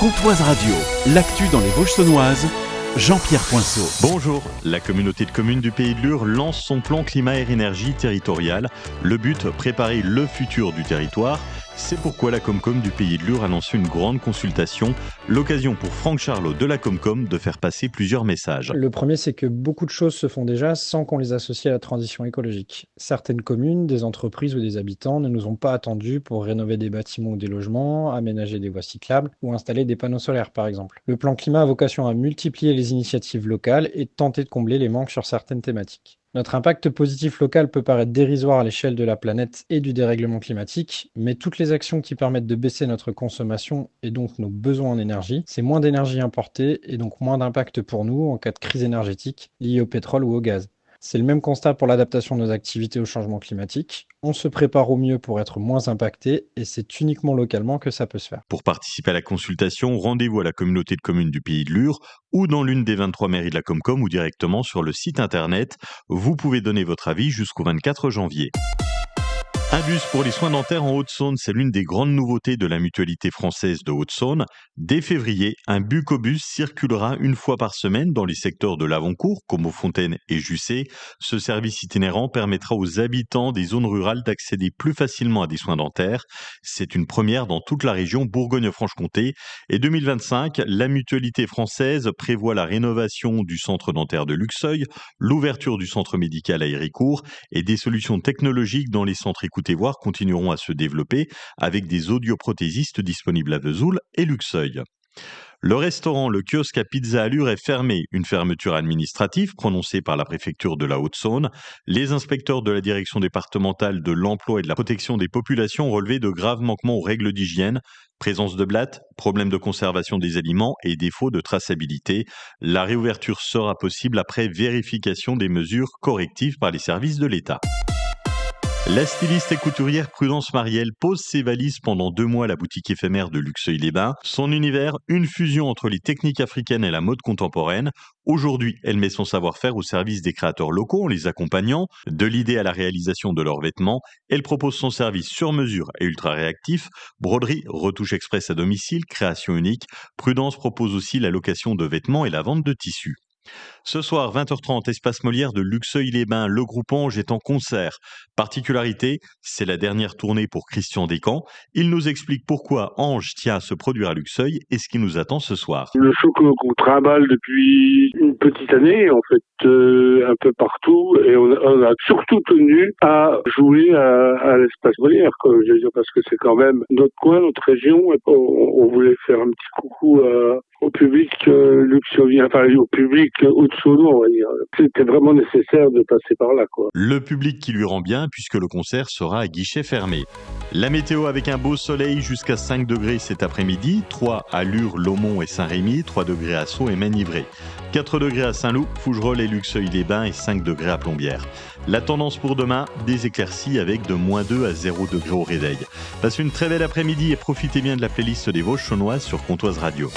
Comtoise Radio, l'actu dans les Vosges saunoises, Jean-Pierre Poinceau. Bonjour, la communauté de communes du Pays de Lure lance son plan climat-air-énergie territorial. Le but, préparer le futur du territoire. C'est pourquoi la Comcom du Pays de Lure a lancé une grande consultation. L'occasion pour Franck Charlot de la Comcom de faire passer plusieurs messages. Le premier, c'est que beaucoup de choses se font déjà sans qu'on les associe à la transition écologique. Certaines communes, des entreprises ou des habitants ne nous ont pas attendus pour rénover des bâtiments ou des logements, aménager des voies cyclables ou installer des panneaux solaires par exemple. Le plan climat a vocation à multiplier les initiatives locales et tenter de combler les manques sur certaines thématiques. Notre impact positif local peut paraître dérisoire à l'échelle de la planète et du dérèglement climatique, mais toutes les actions qui permettent de baisser notre consommation et donc nos besoins en énergie, c'est moins d'énergie importée et donc moins d'impact pour nous en cas de crise énergétique liée au pétrole ou au gaz. C'est le même constat pour l'adaptation de nos activités au changement climatique. On se prépare au mieux pour être moins impacté et c'est uniquement localement que ça peut se faire. Pour participer à la consultation, rendez-vous à la communauté de communes du Pays de Lure ou dans l'une des 23 mairies de la Comcom ou directement sur le site internet. Vous pouvez donner votre avis jusqu'au 24 janvier. Un bus pour les soins dentaires en Haute-Saône, c'est l'une des grandes nouveautés de la mutualité française de Haute-Saône. Dès février, un bucobus circulera une fois par semaine dans les secteurs de Lavoncourt, comme Fontaine et Jussé. Ce service itinérant permettra aux habitants des zones rurales d'accéder plus facilement à des soins dentaires. C'est une première dans toute la région Bourgogne-Franche-Comté. Et 2025, la mutualité française prévoit la rénovation du centre dentaire de Luxeuil, l'ouverture du centre médical à Héricourt et des solutions technologiques dans les centres Écoutez-voir continueront à se développer avec des audioprothésistes disponibles à Vesoul et Luxeuil. Le restaurant Le Kiosque à Pizza à Lure est fermé, une fermeture administrative prononcée par la préfecture de la Haute-Saône. Les inspecteurs de la direction départementale de l'emploi et de la protection des populations ont relevé de graves manquements aux règles d'hygiène, présence de blattes, problèmes de conservation des aliments et défaut de traçabilité. La réouverture sera possible après vérification des mesures correctives par les services de l'État. La styliste et couturière Prudence Marielle pose ses valises pendant 2 mois à la boutique éphémère de Luxeuil-les-Bains. Son univers, une fusion entre les techniques africaines et la mode contemporaine. Aujourd'hui, elle met son savoir-faire au service des créateurs locaux en les accompagnant, de l'idée à la réalisation de leurs vêtements. Elle propose son service sur mesure et ultra réactif, broderie, retouche express à domicile, création unique. Prudence propose aussi la location de vêtements et la vente de tissus. Ce soir, 20h30, Espace Molière de Luxeuil-les-Bains, le groupe Ange est en concert. Particularité, c'est la dernière tournée pour Christian Descamps. Il nous explique pourquoi Ange tient à se produire à Luxeuil et ce qui nous attend ce soir. Le show qu'on trimballe depuis une petite année, en fait, un peu partout, et on a surtout tenu à jouer à l'Espace Molière, quoi. Je veux dire, parce que c'est quand même notre coin, notre région, et on voulait faire un petit coucou au public luxeuilien, enfin au public haute-saônois, on va dire. C'était vraiment nécessaire de passer par là, quoi. Le public qui lui rend bien puisque le concert sera à guichet fermé. La météo avec un beau soleil jusqu'à 5 degrés cet après-midi, 3 à Lure, Laumont et Saint-Rémy, 3 degrés à Sceaux et Manivré, 4 degrés à Saint-Loup, Fougerolles et Luxeuil-les-Bains et 5 degrés à Plombières. La tendance pour demain, des éclaircies avec de -2 à 0 degrés au réveil. Passez une très belle après-midi et profitez bien de la playlist des Vosges saunoises sur Comtoise Radio.